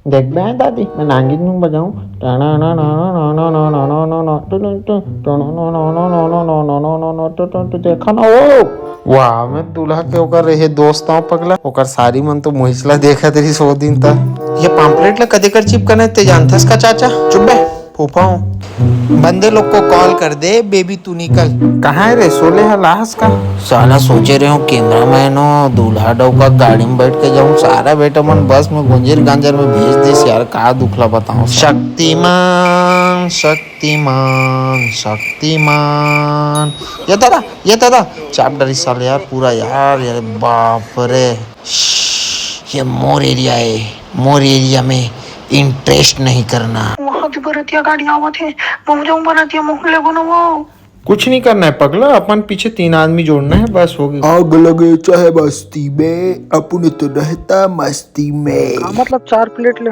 देख बे दादी मैं नागिन नु बजाऊं देखा ना वो वाह मैं दूल्हा के ओकर रहे दोस्त हूं पगला ओकर सारी मन तो मोहिसला देखा तेरी 100 दिन तक ये पाम्पलेट ला कदे कर चिपकने ते जानथस का चाचा चुप बे फूफा हूं बंदे लोग को कॉल कर दे बेबी तू निकल कहाँ है रे सोले हलास का साला सोचे रहे हूँ कैमरामैन हो दूल्हा डौका गाड़ी में बैठ के जाऊँ सारा बेटा मन बस में गुंजर गांजर में भेज दिस यार का दुखला बताऊं शक्तिमान शक्तिमान शक्तिमान ये दादा चाप डरी साले यार पूरा यार बाप रे ये मोर एरिया है मोर एरिया में इंटरेस्ट नहीं करना वहाँ भी बरतिया गाड़ी आवत है मुँह जाऊँ बरतिया मोहल्ले बनो वो कुछ नहीं करना है पगला अपन पीछे 3 आदमी जोड़ना है बस होगी आग लगे चाहे बस्ती में अपन तो रहता मस्ती में मतलब 4 प्लेट ले